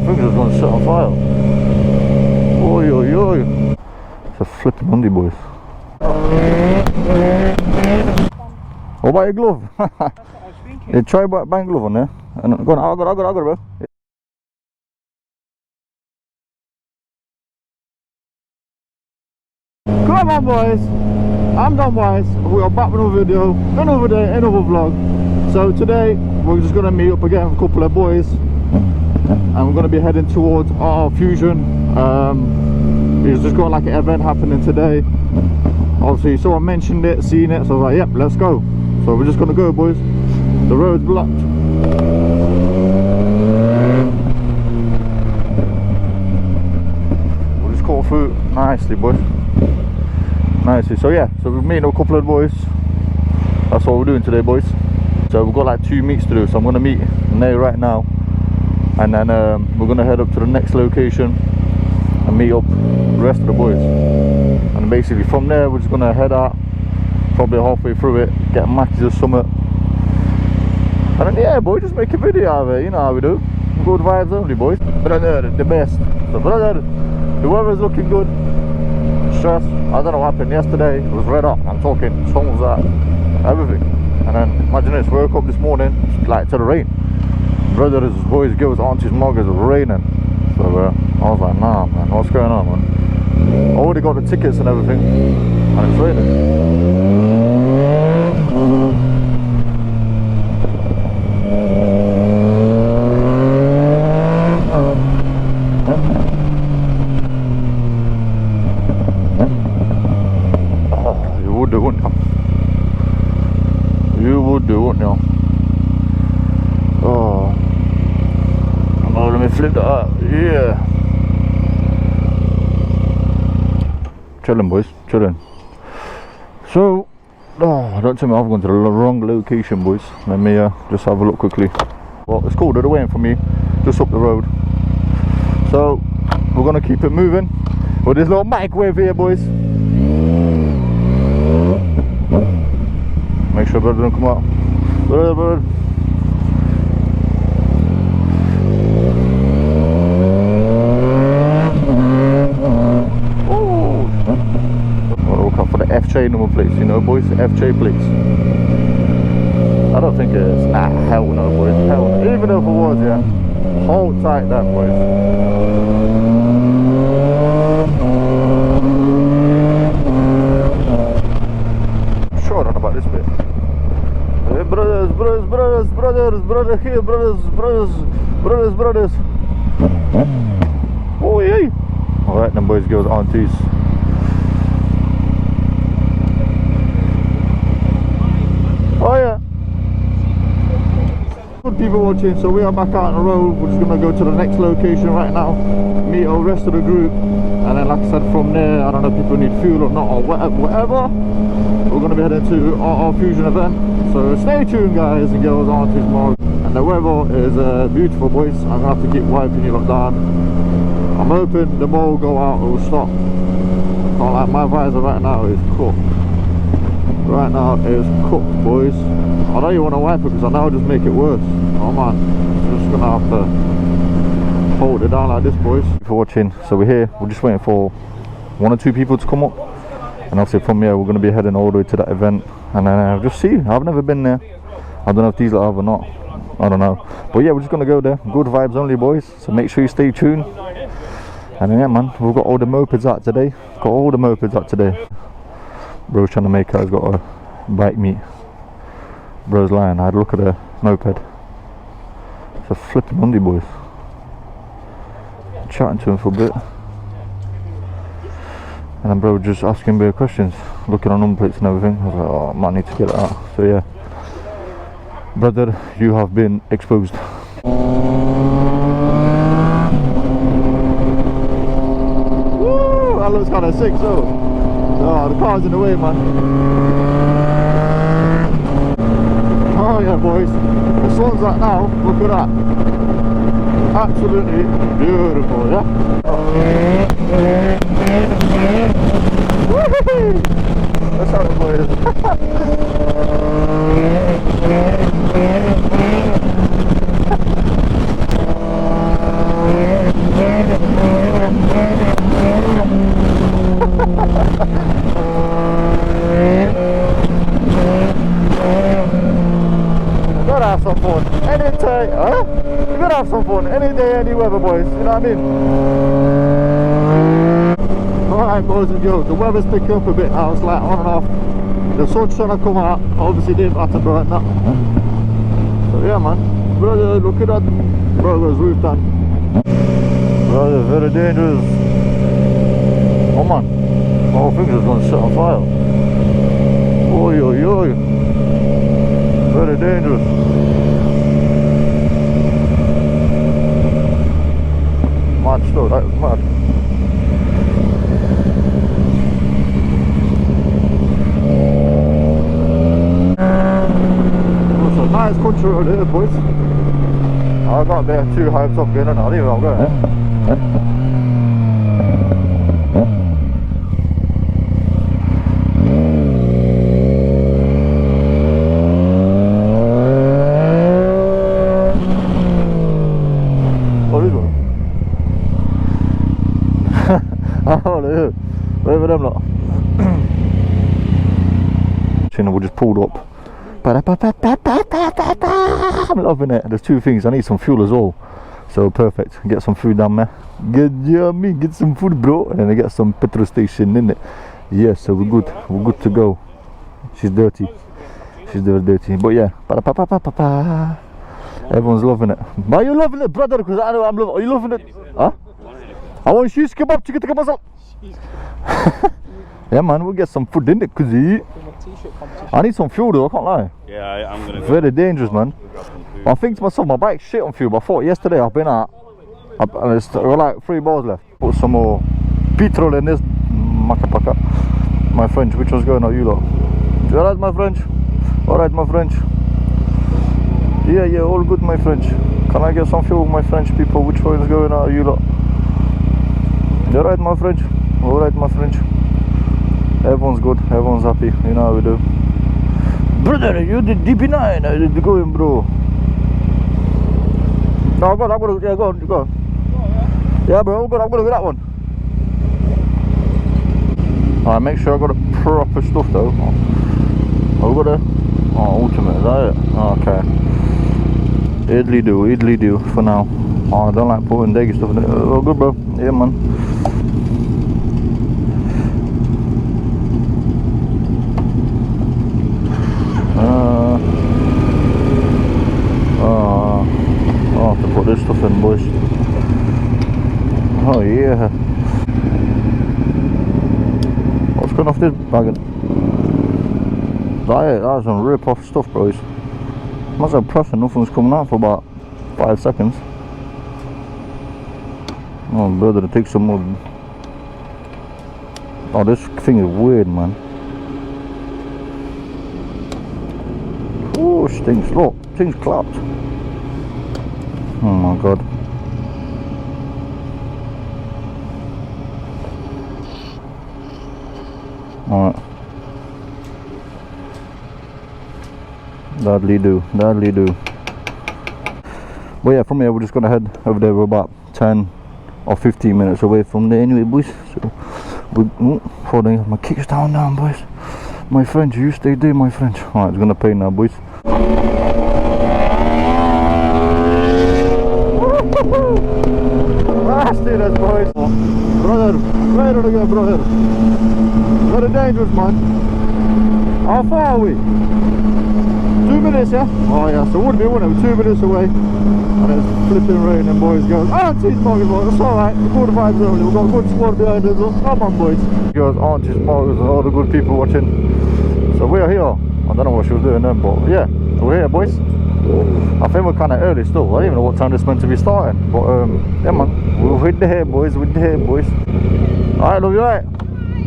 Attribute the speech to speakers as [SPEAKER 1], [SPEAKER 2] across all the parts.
[SPEAKER 1] think it's going to set on fire. Oi, oi, oi. It's a flipping Monday, boys. What about your glove?
[SPEAKER 2] That's what I was thinking.
[SPEAKER 1] Yeah, try bang glove on there. And go on, I got it, bro. Come on, boys. I'm done, boys. We are back with another video, another day, another vlog. So today we're just gonna meet up again with a couple of boys, and we're gonna be heading towards our Fusion. We've just got like an event happening today. Obviously, someone mentioned it, seen it, so I was like, yep, let's go. So we're just gonna go, boys. The road's blocked. We'll just caught through nicely, boys. Nicely. So yeah, so we're meeting a couple of boys. That's what we're doing today, boys. So we've got like 2 meets to do. So I'm gonna meet Nay right now, and then we're gonna head up to the next location and meet up the rest of the boys. And basically from there we're just gonna head out, probably halfway through it, get Mackies or summit, and then yeah, boy, just make a video out of it. You know how we do. Good vibes only, boys. Brother, the best. So brother, the weather's looking good. Stress, I don't know what happened yesterday. It was red hot. I'm talking storms out, everything. And then imagine this, woke up this morning like to the rain. Brothers, boys, girls, aunties, muggers, it was raining. So I was like, nah, man, what's going on, man? I already got the tickets and everything, and it's raining. Oh, you would do, wouldn't you? You would do, wouldn't you? Oh, let me flip that up. Yeah. Chilling, boys, chilling. So, don't tell me I've gone to the wrong location, boys. Let me just have a look quickly. Well, it's cool, they're waiting for me just up the road. So, we're gonna keep it moving with this little microwave here, boys. Make sure brother don't come out. Brother. For the FJ number plates, you know, boys, FJ plates. I don't think it's, nah, hell no, boys, hell no. Even if it was, yeah, hold tight that, boys. I'm sure I don't know about this bit. Hey, brothers here, brothers. Oh, yeah. Alright then, boys, girls, aunties. Oh yeah. Good people watching, so we are back out on the road. We're just gonna go to the next location right now, meet the rest of the group, and then like I said, from there, I don't know if people need fuel or not or whatever. We're gonna be heading to our Fusion event. So stay tuned, guys and girls, aunties, mom. And the weather is beautiful, boys. I'm gonna have to keep wiping you lot down. I'm hoping the more will go out, it will stop. Not like my visor right now is cooked. Right now it's cooked, boys. I know you want to wipe it because I know I'll just make it worse. Oh man, I'm just gonna have to hold it down like this, boys. Thank you for watching. So we're here, we're just waiting for 1 or 2 people to come up, and obviously from here we're going to be heading all the way to that event, and then just see. I've never been there. I don't know if these lot have or not, I don't know, but yeah, we're just going to go there. Good vibes only, boys, so make sure you stay tuned. And then yeah, man, we've got all the mopeds out today. Bro's trying to make out he's got a bike meet. Bro's lying. I had a look at the moped. It's a flipping Monday, boys. Chatting to him for a bit, and then bro just asking me questions, looking on number plates and everything. I was like, oh, I might need to get it out. So yeah, brother, you have been exposed. Woo! That looks kind of sick, so. Oh, the car's in the way, man. Oh yeah, boys. The sun's out now. Look at that. Absolutely beautiful, yeah. Woo-hoo-hoo! Let's have it, boys. Gotta have some fun. Any day, huh? You gotta have some fun. Any day, any weather, boys. You know what I mean? Alright, boys and girls. The weather's picking up a bit now. It's like on and off. The sun's trying to come out. Obviously, didn't have to burn that. So yeah, man. Brother, look at that brother's roof done. Brother, very dangerous. Oh man, my whole finger's gonna set on fire. Oi, oi, oi. Very dangerous. Mad stuff, that was mad. It's a nice country out here, boys. I got there too hyped up again, and I don't even know where I'm going. Whatever them lot. We just pulled up. I'm loving it. There's two things. I need some fuel as well. So perfect. Get some food down there. Get some food, bro. And then I get some petrol station in it. Yes, so we're good. We're good to go. She's dirty. She's very dirty. But yeah. Everyone's loving it. Why are you loving it, brother? Because I know I'm loving it. Are you loving it? Huh? I want shish kebab, chicken tikka masala. Yeah, man, we'll get some food in it, cause I need some fuel though, I can't lie.
[SPEAKER 2] Yeah, I'm gonna.
[SPEAKER 1] Very dangerous, man. I think to myself, my bike's shit on fuel, but I thought yesterday I've been out, and there's like 3 bars left. Put some more petrol in this makapaka. My French, which one's going out, you lot? You alright, my French? Alright, my French. Yeah, all good, my French. Can I get some fuel, my French people? Which one's going out, you lot? You alright, my French? Alright, my French. Everyone's good, everyone's happy, you know how we do. Brother, you did DP9, I did going, bro. No, I'm gonna, yeah, go on. Yeah, bro, I'm gonna get that one. Alright, make sure I got the proper stuff though. I've got a, ultimate, is that it? Okay. Idly do for now. Oh, I don't like putting deggy stuff in it. Oh, good, bro. Yeah, man. I'll have to put this stuff in, boys. Oh yeah. What's going off this wagon? That's some rip-off stuff, boys. Must have pressure, nothing's coming out for about 5 seconds. Oh brother, it takes some more. Oh, this thing is weird, man. Oh, stinks. Look, thing's clapped. Oh my god. Alright. That'll do. But yeah, from here we're just gonna head over there. We're about 10 or 15 minutes away from there anyway, boys. So holding my kicks down now, boys. My French, you stay there, my French. Alright, it's gonna pay now, boys. That's boys. Brother, where are we going, brother? Very dangerous, man. How far are we? 2 minutes, yeah? Oh yeah, so wouldn't be, wouldn't it? 2 minutes away. And it's flipping raining, boys. Goes, Auntie's Morgan, boys. It's alright. We've got the vibes early. We've got a good squad behind us. Come on, boys. Goes, Auntie's Morgan, and all the good people watching. So we're here. I don't know what she was doing then, but yeah, we're here, boys. I think we're kind of early still. I don't even know what time this meant to be starting. But yeah, man, we're with the hair, boys. Alright, love you, right?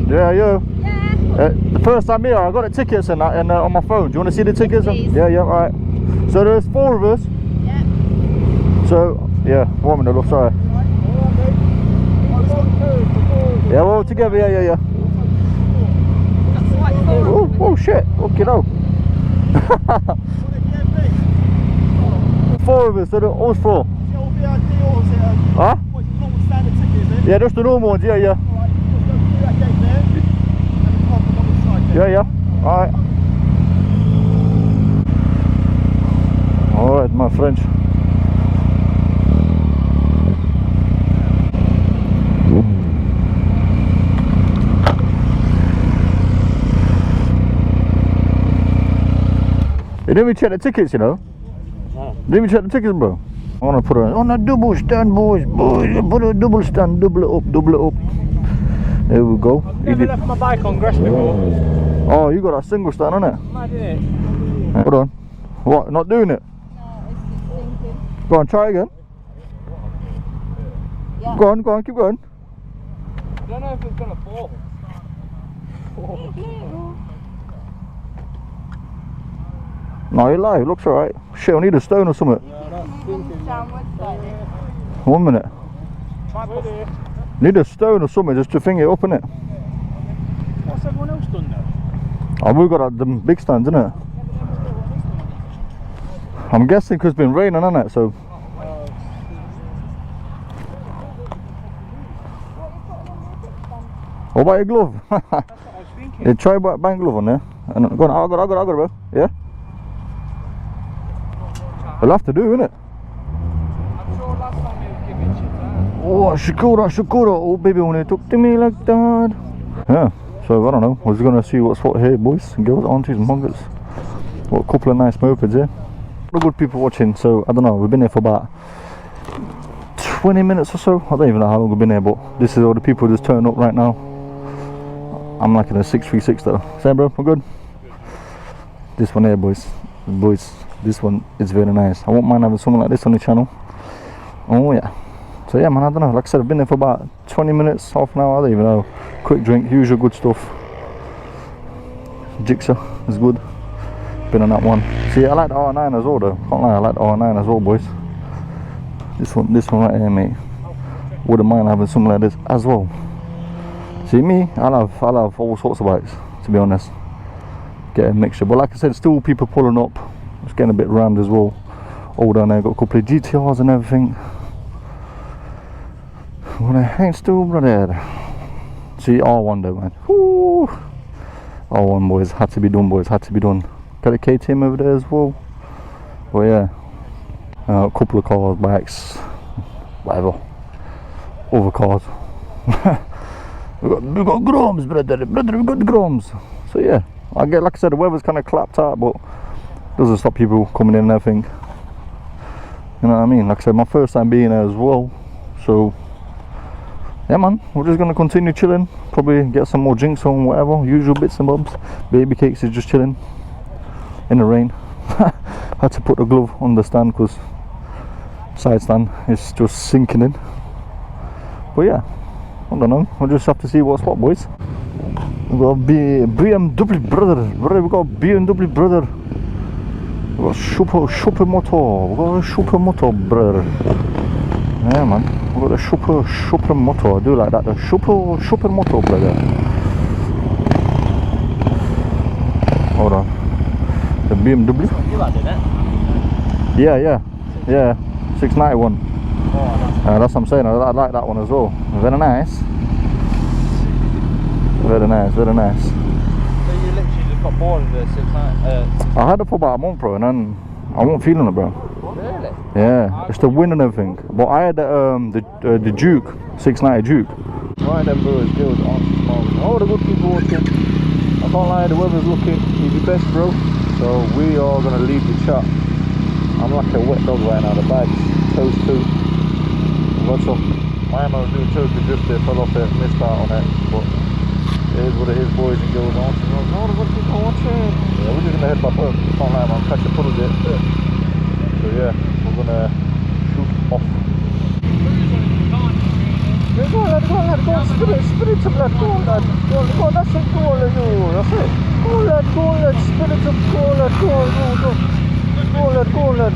[SPEAKER 1] Yeah, you. Yeah. The first time here, I got the tickets and that on my phone. Do you want to see the tickets? Yeah, alright. So there's 4 of us. Yeah. So yeah, 1 minute, love, sorry. Yeah, we're all together. Yeah. Oh shit. Okay, no. 4 of us, so all 4. Huh? Yeah, just the normal ones, yeah. Yeah. Alright. Alright, my French. You didn't even check the tickets, you know? Didn't even check the tickets, bro. I want to put it on a double stand, boys. Put a double stand, double it up. There we go.
[SPEAKER 2] I've never left my bike on grass before.
[SPEAKER 1] Oh, you got a single stand on it?
[SPEAKER 2] Mad, innit?
[SPEAKER 1] Hold on. What? Not doing it?
[SPEAKER 3] No, it's just sinking.
[SPEAKER 1] Go on, try again.
[SPEAKER 3] Yeah.
[SPEAKER 1] Go on, keep going.
[SPEAKER 2] I don't know if it's gonna fall.
[SPEAKER 1] No, you lie. It looks alright. Shit, I need a stone or something. One minute. Need a stone or something just to thing it up, innit?
[SPEAKER 2] What's everyone else done now?
[SPEAKER 1] Oh, we've got them big stands, innit? I'm guessing because it's been raining, innit? So. What about your glove?
[SPEAKER 2] That's what I was thinking.
[SPEAKER 1] Yeah, try bang glove on there. And go on, I got it, bro. Yeah? We'll have to do, innit?
[SPEAKER 2] I'm sure last time you were giving shit out.
[SPEAKER 1] Oh, Shakura. Oh, baby, when you talk to me like that. Yeah, so I don't know. We're gonna see what's what here, boys and girls, aunties and mongers. What a couple of nice mopeds here. A lot of good people watching, so I don't know. We've been here for about 20 minutes or so. I don't even know how long we've been here, but this is all the people just turning up right now. I'm like in a 636 though. Same, bro, we're good? This one here, boys. This one is very nice. I won't mind having something like this on the channel. Oh yeah. So yeah, man, I don't know. Like I said, I've been there for about 20 minutes, half an hour. I don't even know. Quick drink, usual good stuff. Jigsaw is good. Been on that one. See, I like the R9 as well though. Can't lie, I like the R9 as well, boys. This one right here, mate. Wouldn't mind having something like this as well. See me, I love all sorts of bikes, to be honest. Get a mixture, but like I said, still people pulling up. It's getting a bit rammed as well. All down there, got a couple of GTRs and everything. When I ain't still brother. See, R1 though, man. Woo! R1, boys, had to be done, boys, had to be done. Got a KTM over there as well. But yeah, a couple of cars, bikes, whatever. Other cars. we got grooms, brother, we got grooms. So yeah, I get, like I said, the weather's kind of clapped out, but doesn't stop people coming in and everything. You know what I mean? Like I said, my first time being there as well. So yeah, man, we're just gonna continue chilling. Probably get some more drinks on, whatever, usual bits and bobs. Baby Cakes is just chilling in the rain. Had to put the glove on the stand because side stand is just sinking in. But yeah, I don't know. We'll just have to see what's what, boys. We've got BMW brother. We've got BMW brother. We've got super motor. We've got a super motor brother. Yeah, man. We've got a super motor. I do like that. The super motor brother. Hold on. The BMW.
[SPEAKER 2] You had it, eh?
[SPEAKER 1] Yeah. 691. That's what I'm saying. I like that one as well. Very nice. Very nice.
[SPEAKER 2] So you literally just got bored of the 690.
[SPEAKER 1] I had it for about a month, bro, and then I wasn't feeling it, bro.
[SPEAKER 2] Really?
[SPEAKER 1] Yeah, it's the wind and everything. But I had the Duke, 690 Duke. Right then, boys, girls, aunties, moms, all the good people watching. I can't lie, the weather's looking easy best, bro. So we are gonna leave the chat. I'm like a wet dog right now. The bag's toast too. What's up? My man was doing toast to drift there, fell off it, missed out on it. But it is what it is, boys and girls, aunties, moms, all the good people watching. Yeah, we're just gonna head back home. Can't lie, man, catch a puddle there. So yeah, we're gonna shoot off. Yeah, go on, lad, spirit of lad, go on, lad. Go on, that's it, go on, that's it. Go on, lad, spirit of, go on, lad, go on, lad.